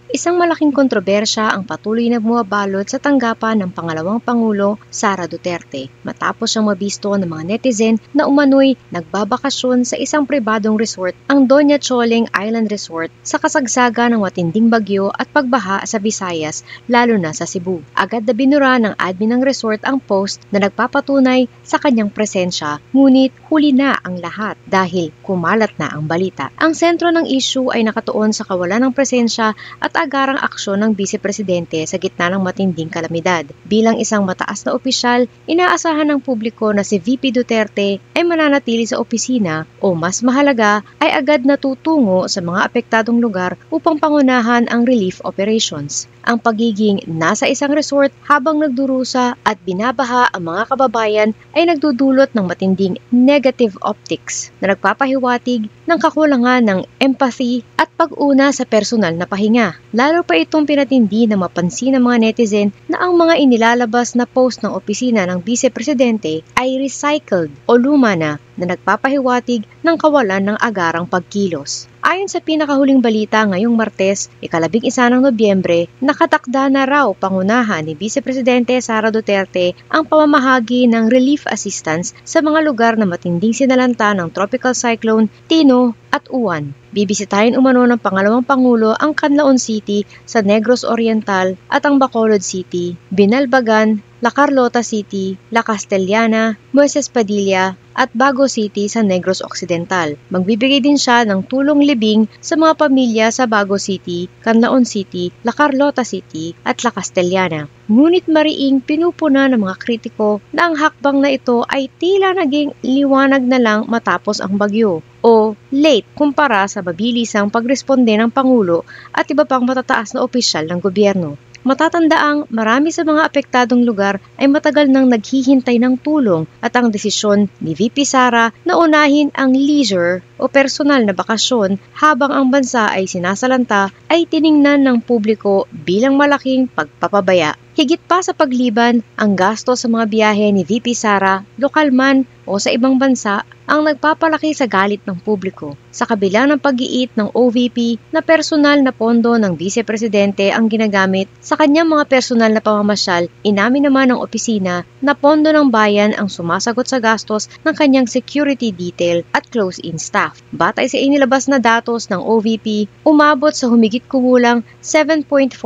Isang malaking kontrobersya ang patuloy na bumabalot sa tanggapan ng pangalawang Pangulo, Sara Duterte, matapos siyang mabisto ng mga netizen na umano'y nagbabakasyon sa isang pribadong resort, ang Doña Choling Island Resort, sa kasagsaga ng matinding bagyo at pagbaha sa Visayas, lalo na sa Cebu. Agad na binura ng admin ng resort ang post na nagpapatunay sa kanyang presensya, ngunit huli na ang lahat dahil kumalat na ang balita. Ang sentro ng issue ay nakatuon sa kawalan ng presensya at agarang aksyon ng Vice Presidente sa gitna ng matinding kalamidad. Bilang isang mataas na opisyal, inaasahan ng publiko na si VP Duterte ay mananatili sa opisina o mas mahalaga ay agad na tutungo sa mga apektadong lugar upang pangunahan ang relief operations. Ang pagiging nasa isang resort habang nagdurusa at binabaha ang mga kababayan ay nagdudulot ng matinding negative optics na nagpapahiwatig ng kakulangan ng empathy at pag-una sa personal na pahinga. Lalo pa itong pinatindi na mapansin ng mga netizen na ang mga inilalabas na post ng opisina ng Vice Presidente ay recycled o luma na nagpapahiwatig ng kawalan ng agarang pagkilos. Ayon sa pinakahuling balita ngayong Martes, 11 ng Nobyembre, nakatakda na raw pangunahan ni Vice Presidente Sara Duterte ang pamamahagi ng relief assistance sa mga lugar na matinding sinalanta ng Tropical Cyclone Tino at Uwan. Bibisitahin umano ng pangalawang Pangulo ang Canlaon City sa Negros Oriental at ang Bacolod City, Binalbagan, La Carlota City, La Castellana, Moises Padilla at Bago City sa Negros Occidental. Magbibigay din siya ng tulong libing sa mga pamilya sa Bago City, Canlaon City, La Carlota City at La Castellana. Ngunit mariing pinupuna ng mga kritiko na ang hakbang na ito ay tila naging liwanag na lang matapos ang bagyo o late kumpara sa mabilisang pagresponde ng Pangulo at iba pang matataas na opisyal ng gobyerno. Matatandaang marami sa mga apektadong lugar ay matagal nang naghihintay ng tulong at ang desisyon ni VP Sara na unahin ang leisure o personal na bakasyon habang ang bansa ay sinasalanta ay tiningnan ng publiko bilang malaking pagpapabaya. Higit pa sa pagliban, ang gasto sa mga biyahe ni VP Sara, lokal man o sa ibang bansa, ang nagpapalaki sa galit ng publiko. Sa kabila ng pag-iit ng OVP na personal na pondo ng Vice Presidente ang ginagamit sa kanyang mga personal na pamamasyal, inamin naman ng opisina na pondo ng bayan ang sumasagot sa gastos ng kanyang security detail at close-in staff. Batay sa inilabas na datos ng OVP, umabot sa humigit kumulang 7.47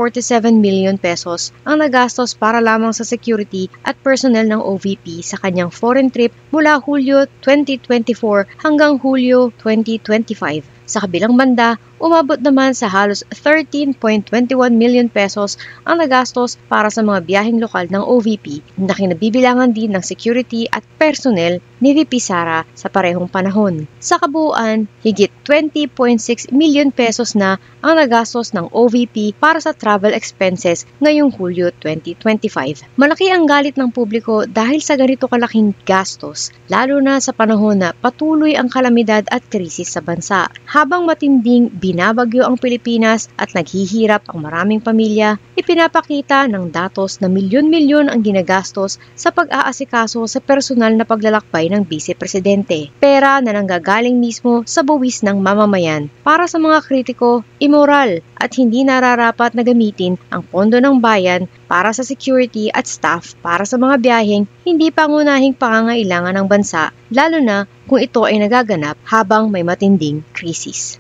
million pesos ang nagastos para lamang sa security at personnel ng OVP sa kanyang foreign trip mula Hulyo 2024 hanggang Hulyo 2025. Sa kabilang banda, umabot naman sa halos 13.21 million pesos ang nagastos para sa mga biyaheng lokal ng OVP na kinabibilangan din ng security at personnel ni VP Sara sa parehong panahon. Sa kabuuan, higit 20.6 million pesos na ang nagastos ng OVP para sa travel expenses ngayong Hulyo 2025. Malaki ang galit ng publiko dahil sa ganito kalaking gastos, lalo na sa panahon na patuloy ang kalamidad at krisis sa bansa. Habang matinding binabagyo ang Pilipinas at naghihirap ang maraming pamilya, ipinapakita ng datos na milyon-milyon ang ginagastos sa pag-aasikaso sa personal na paglalakbay ng Vice Presidente. Pera na nanggagaling mismo sa buwis ng mamamayan. Para sa mga kritiko, immoral at hindi nararapat na gamitin ang pondo ng bayan para sa security at staff para sa mga biyaheng hindi pangunahing pangangailangan ng bansa, lalo na kung ito ay nagaganap habang may matinding krisis.